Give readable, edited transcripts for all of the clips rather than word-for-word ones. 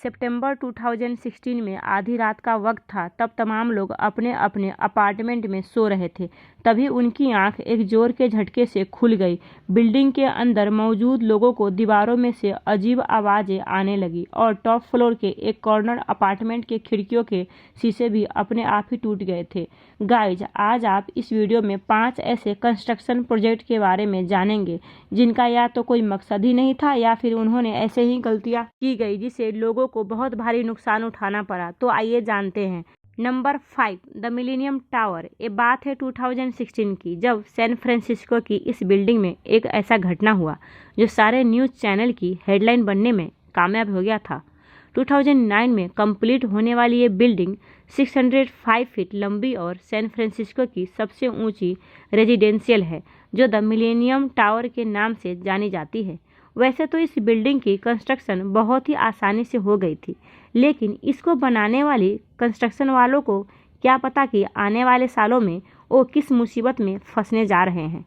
सितंबर 2016 में आधी रात का वक्त था। तब तमाम लोग अपने अपने अपार्टमेंट में सो रहे थे। तभी उनकी आंख एक जोर के झटके से खुल गई। बिल्डिंग के अंदर मौजूद लोगों को दीवारों में से अजीब आवाज़ें आने लगी और टॉप फ्लोर के एक कॉर्नर अपार्टमेंट के खिड़कियों के शीशे भी अपने आप ही टूट गए थे। गाइज, आज आप इस वीडियो में 5 ऐसे कंस्ट्रक्शन प्रोजेक्ट के बारे में जानेंगे जिनका या तो कोई मकसद ही नहीं था या फिर उन्होंने ऐसे ही गलतियां की गई जिससे लोगों को बहुत भारी नुकसान उठाना पड़ा। तो आइए जानते हैं। Number 5, the millennium tower. ये बात है 2016 की, जब सैन फ्रांसिस्को की इस बिल्डिंग में एक ऐसा घटना हुआ जो सारे न्यूज़ चैनल की हेडलाइन बनने में कामयाब हो गया था। 2009 में कंप्लीट होने वाली ये बिल्डिंग 605 फीट लंबी और सैन फ्रांसिस्को की सबसे ऊंची रेजिडेंशियल है जो द मिलेनियम टावर के नाम से जानी जाती है। वैसे तो इस बिल्डिंग की कंस्ट्रक्शन बहुत ही आसानी से हो गई थी, लेकिन इसको बनाने वाली कंस्ट्रक्शन वालों को क्या पता कि आने वाले सालों में वो किस मुसीबत में फंसने जा रहे हैं।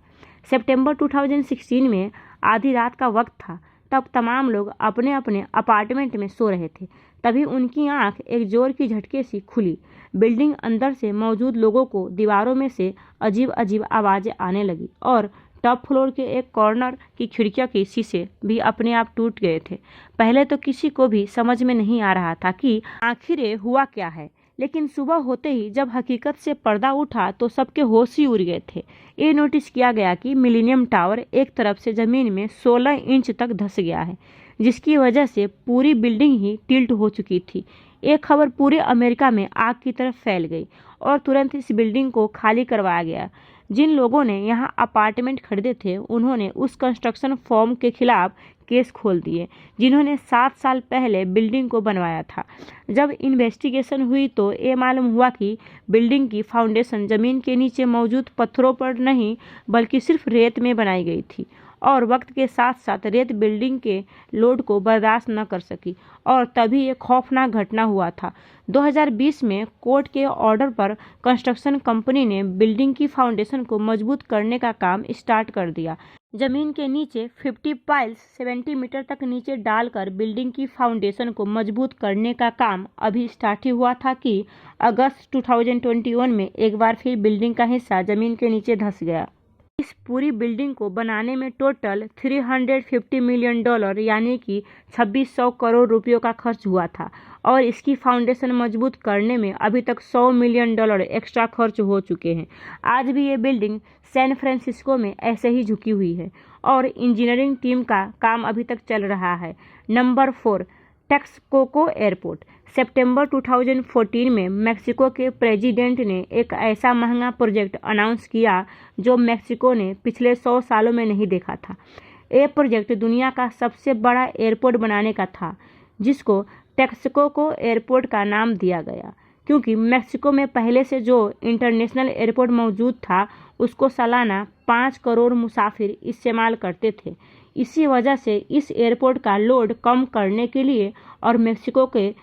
सितंबर 2016 में आधी रात का वक्त था। तब तमाम लोग अपने अपने अपार्टमेंट में सो रहे थे। तभी उनकी आंख एक जोर की झटके से खुली। बिल्डिंग अंदर से मौजूद लोगों को दीवारों में से अजीब अजीब आवाज़ें आने लगी और टॉप फ्लोर के एक कॉर्नर की खिड़कियों के शीशे भी अपने आप टूट गए थे। पहले तो किसी को भी समझ में नहीं आ रहा था कि आखिर ये हुआ क्या है, लेकिन सुबह होते ही जब हकीकत से पर्दा उठा तो सबके होश ही उड़ गए थे। ये नोटिस किया गया कि मिलेनियम टावर एक तरफ से ज़मीन में 16 इंच तक धंस गया है, जिसकी वजह से पूरी बिल्डिंग ही टिल्ट हो चुकी थी। एक खबर पूरे अमेरिका में आग की तरफ फैल गई और तुरंत इस बिल्डिंग को खाली करवाया गया। जिन लोगों ने यहाँ अपार्टमेंट खरीदे थे उन्होंने उस कंस्ट्रक्शन फर्म के खिलाफ केस खोल दिए जिन्होंने 7 साल पहले बिल्डिंग को बनवाया था। जब इन्वेस्टिगेशन हुई तो ये मालूम हुआ कि बिल्डिंग की फाउंडेशन ज़मीन के नीचे मौजूद पत्थरों पर नहीं बल्कि सिर्फ रेत में बनाई गई थी और वक्त के साथ साथ रेत बिल्डिंग के लोड को बर्दाश्त न कर सकी और तभी एक खौफनाक घटना हुआ था। 2020 में कोर्ट के ऑर्डर पर कंस्ट्रक्शन कंपनी ने बिल्डिंग की फाउंडेशन को मजबूत करने का काम स्टार्ट कर दिया। जमीन के नीचे 50 पाइल्स 70 मीटर तक नीचे डालकर बिल्डिंग की फाउंडेशन को मजबूत करने का काम अभी स्टार्ट ही हुआ था कि अगस्त 2021 में एक बार फिर बिल्डिंग का हिस्सा जमीन के नीचे धंस गया। इस पूरी बिल्डिंग को बनाने में टोटल $350 मिलियन यानी कि 2600 करोड़ रुपयों का खर्च हुआ था और इसकी फाउंडेशन मजबूत करने में अभी तक $100 मिलियन एक्स्ट्रा खर्च हो चुके हैं। आज भी ये बिल्डिंग सैन फ्रांसिस्को में ऐसे ही झुकी हुई है और इंजीनियरिंग टीम का काम अभी तक चल रहा है। Number 4, Texcoco airport. सितंबर 2014 में मेक्सिको के प्रेसिडेंट ने एक ऐसा महंगा प्रोजेक्ट अनाउंस किया जो मेक्सिको ने पिछले 100 सालों में नहीं देखा था। ये प्रोजेक्ट दुनिया का सबसे बड़ा एयरपोर्ट बनाने का था, जिसको टेक्सकोको एयरपोर्ट का नाम दिया गया क्योंकि मेक्सिको में पहले से जो इंटरनेशनल एयरपोर्ट मौजूद था उसको सालाना 5 करोड़ मुसाफिर इस्तेमाल करते थे। इसी वजह से इस एयरपोर्ट का लोड कम करने के लिए और मेक्सिको के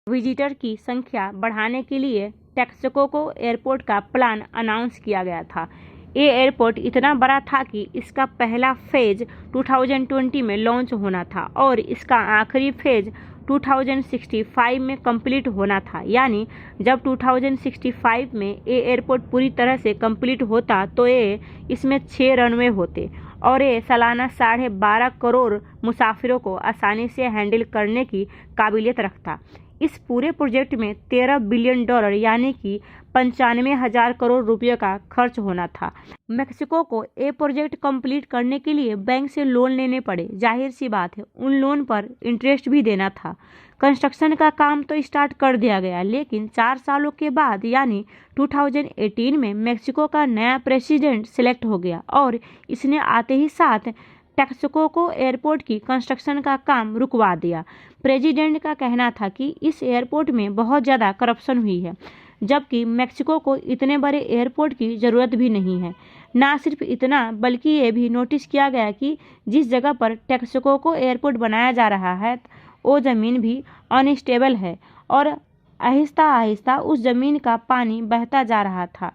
विजिटर की संख्या बढ़ाने के लिए टेक्सकोको एयरपोर्ट का प्लान अनाउंस किया गया था। ये एयरपोर्ट इतना बड़ा था कि इसका पहला फेज 2020 में लॉन्च होना था और इसका आखिरी फेज 2065 में कंप्लीट होना था। यानी जब 2065 में ये एयरपोर्ट पूरी तरह से कंप्लीट होता तो ये इसमें 6 रनवे होते और ये सालाना 12.5 करोड़ मुसाफिरों को आसानी से हैंडल करने की काबिलियत रखता। इस पूरे प्रोजेक्ट में $13 बिलियन यानी कि 95,000 करोड़ रुपये का खर्च होना था। मेक्सिको को ये प्रोजेक्ट कंप्लीट करने के लिए बैंक से लोन लेने पड़े। जाहिर सी बात है उन लोन पर इंटरेस्ट भी देना था। कंस्ट्रक्शन का काम तो स्टार्ट कर दिया गया, लेकिन 4 सालों के बाद यानी 2018 में मेक्सिको का नया प्रेसिडेंट सिलेक्ट हो गया और इसने आते ही साथ टेक्सकोको एयरपोर्ट की कंस्ट्रक्शन का काम रुकवा दिया। प्रेसिडेंट का कहना था कि इस एयरपोर्ट में बहुत ज़्यादा करप्शन हुई है, जबकि मेक्सिको को इतने बड़े एयरपोर्ट की ज़रूरत भी नहीं है। ना सिर्फ इतना बल्कि ये भी नोटिस किया गया कि जिस जगह पर टेक्सकोको एयरपोर्ट बनाया जा रहा है वो ज़मीन भी अनस्टेबल है और आहिस्ता आहिस्ता उस ज़मीन का पानी बहता जा रहा था।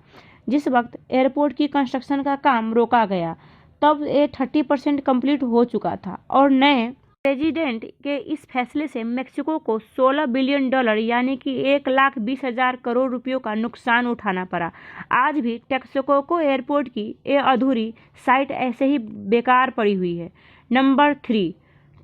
जिस वक्त एयरपोर्ट की कंस्ट्रक्शन का काम रोका गया तब ये 30% कंप्लीट हो चुका था और नए प्रेसिडेंट के इस फैसले से मेक्सिको को $16 बिलियन यानी कि 1,20,000 करोड़ रुपयों का नुकसान उठाना पड़ा। आज भी टेक्साको एयरपोर्ट की ये अधूरी साइट ऐसे ही बेकार पड़ी हुई है। Number 3,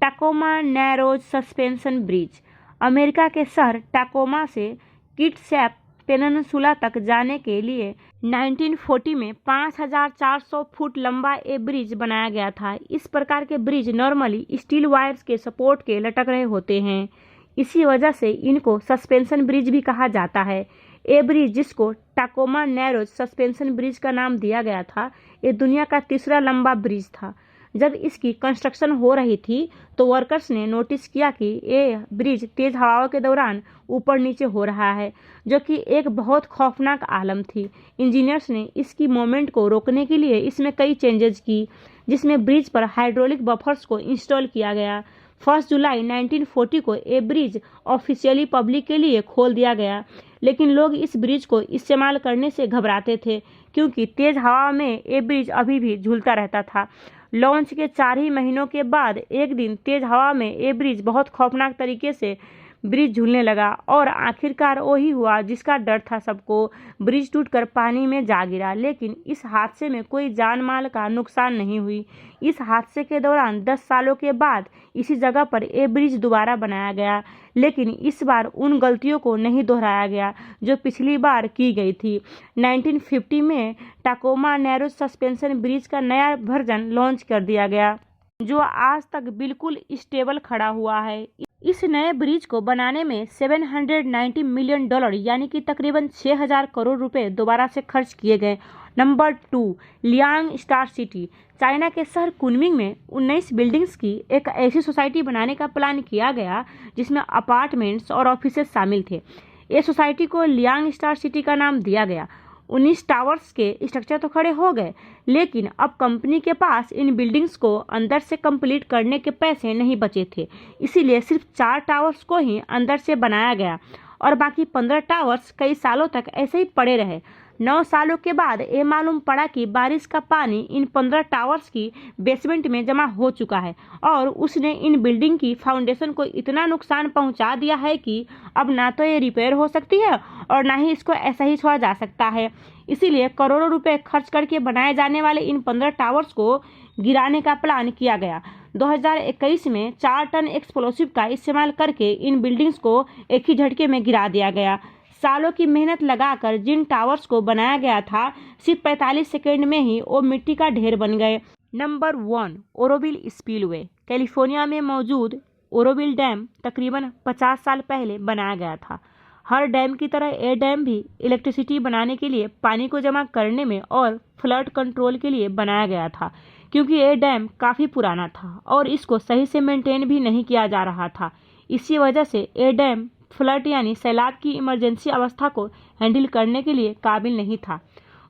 Tacoma Narrows suspension bridge. America के शहर टाकोमा से किटसैप पेनिनसुला तक जाने के लिए 1940 में 5,400 फुट लंबा ये ब्रिज बनाया गया था। इस प्रकार के ब्रिज नॉर्मली स्टील वायर्स के सपोर्ट के लटक रहे होते हैं, इसी वजह से इनको सस्पेंशन ब्रिज भी कहा जाता है। ये ब्रिज, जिसको टाकोमा नैरोज सस्पेंशन ब्रिज का नाम दिया गया था, ये दुनिया का तीसरा लंबा ब्रिज था। जब इसकी कंस्ट्रक्शन हो रही थी तो वर्कर्स ने नोटिस किया कि ये ब्रिज तेज हवाओं के दौरान ऊपर नीचे हो रहा है, जो कि एक बहुत खौफनाक आलम थी। इंजीनियर्स ने इसकी मूवमेंट को रोकने के लिए इसमें कई चेंजेस की, जिसमें ब्रिज पर हाइड्रोलिक बफर्स को इंस्टॉल किया गया। 1 जुलाई 1940 को ये ब्रिज ऑफिशियली पब्लिक के लिए खोल दिया गया, लेकिन लोग इस ब्रिज को इस्तेमाल करने से घबराते थे क्योंकि तेज हवा में ये ब्रिज अभी भी झूलता रहता था। लॉन्च के 4 ही महीनों के बाद एक दिन तेज हवा में ये ब्रिज बहुत खौफनाक तरीके से ब्रिज झूलने लगा और आखिरकार वही हुआ जिसका डर था सबको। ब्रिज टूटकर पानी में जा गिरा, लेकिन इस हादसे में कोई जान माल का नुकसान नहीं हुई। इस हादसे के दौरान 10 सालों के बाद इसी जगह पर ये ब्रिज दोबारा बनाया गया, लेकिन इस बार उन गलतियों को नहीं दोहराया गया जो पिछली बार की गई थी। 1950 में टाकोमा नैरोज सस्पेंशन ब्रिज का नया वर्जन लॉन्च कर दिया गया, जो आज तक बिल्कुल स्टेबल खड़ा हुआ है। इस नए ब्रिज को बनाने में $790 मिलियन यानी कि तकरीबन 6,000 करोड़ रुपए दोबारा से खर्च किए गए। Number 2, Liang star city. China के शहर कुनमिंग में 19 बिल्डिंग्स की एक ऐसी सोसाइटी बनाने का प्लान किया गया जिसमें अपार्टमेंट्स और ऑफिसेस शामिल थे। ये सोसाइटी को लियांग स्टार सिटी का नाम दिया गया। 19 टावर्स के स्ट्रक्चर तो खड़े हो गए, लेकिन अब कंपनी के पास इन बिल्डिंग्स को अंदर से कंप्लीट करने के पैसे नहीं बचे थे, इसीलिए सिर्फ 4 टावर्स को ही अंदर से बनाया गया और बाकी 15 टावर्स कई सालों तक ऐसे ही पड़े रहे। 9 सालों के बाद ये मालूम पड़ा कि बारिश का पानी इन 15 टावर्स की बेसमेंट में जमा हो चुका है और उसने इन बिल्डिंग की फाउंडेशन को इतना नुकसान पहुंचा दिया है कि अब ना तो ये रिपेयर हो सकती है और ना ही इसको ऐसा ही छोड़ा जा सकता है। इसीलिए करोड़ों रुपए खर्च करके बनाए जाने वाले इन 15 टावर्स को गिराने का प्लान किया गया। 2021 में 4 टन एक्सप्लोसिव का इस्तेमाल करके इन बिल्डिंग्स को एक ही झटके में गिरा दिया गया। सालों की मेहनत लगाकर जिन टावर्स को बनाया गया था, सिर्फ 45 सेकेंड में ही वो मिट्टी का ढेर बन गए। Number 1, Auroville spillway. कैलिफोर्निया में मौजूद ओरोविल डैम तकरीबन 50 साल पहले बनाया गया था। हर डैम की तरह ये डैम भी इलेक्ट्रिसिटी बनाने के लिए, पानी को जमा करने में और फ्लड कंट्रोल के लिए बनाया गया था, क्योंकि ये डैम काफ़ी पुराना था और इसको सही से मेंटेन भी नहीं किया जा रहा था। इसी वजह से ये डैम फ्लड यानी सैलाब की इमरजेंसी अवस्था को हैंडल करने के लिए काबिल नहीं था।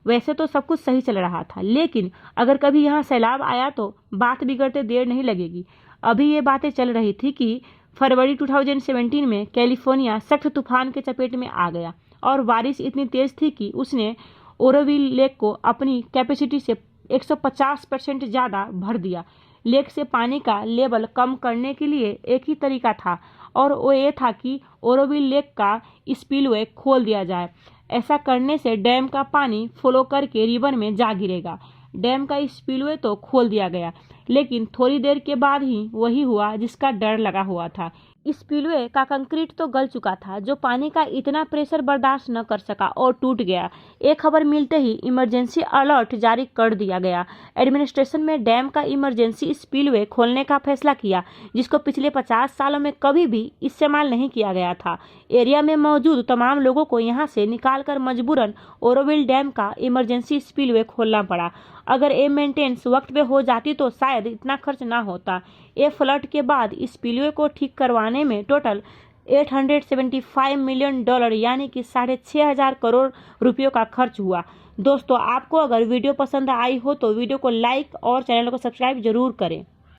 वैसे तो सब कुछ सही चल रहा था, लेकिन अगर कभी यहाँ सैलाब आया तो बात बिगड़ते देर नहीं लगेगी। अभी ये बातें चल रही थी कि फरवरी 2017 में कैलिफोर्निया सख्त तूफान के चपेट में आ गया और बारिश इतनी तेज थी कि उसने ओरोविल लेक को अपनी कैपेसिटी से 150% ज़्यादा भर दिया। लेक से पानी का लेवल कम करने के लिए एक ही तरीका था और वो ये था कि ओरोविल लेक का स्पिलवे खोल दिया जाए। ऐसा करने से डैम का पानी फ्लो करके रिवर में जा गिरेगा। डैम का स्पिलवे तो खोल दिया गया, लेकिन थोड़ी देर के बाद ही वही हुआ जिसका डर लगा हुआ था। स्पिलवे का कंक्रीट तो गल चुका था, जो पानी का इतना प्रेशर बर्दाश्त न कर सका और टूट गया। एक खबर मिलते ही इमरजेंसी अलर्ट जारी कर दिया गया। एडमिनिस्ट्रेशन में डैम का इमरजेंसी स्पिलवे खोलने का फैसला किया, जिसको पिछले 50 सालों में कभी भी इस्तेमाल नहीं किया गया था। एरिया में मौजूद तमाम लोगों को यहाँ से निकालकर मजबूरन ओरोविल डैम का इमरजेंसी स्पिलवे खोलना पड़ा। अगर ये मेंटेनेंस वक्त पे हो जाती तो शायद इतना खर्च ना होता। ये फ्लड के बाद स्पिलवे को ठीक करवाने में टोटल $875 मिलियन यानी कि 6,500 करोड़ रुपयों का खर्च हुआ। दोस्तों, आपको अगर वीडियो पसंद आई हो तो वीडियो को लाइक और चैनल को सब्सक्राइब जरूर करें।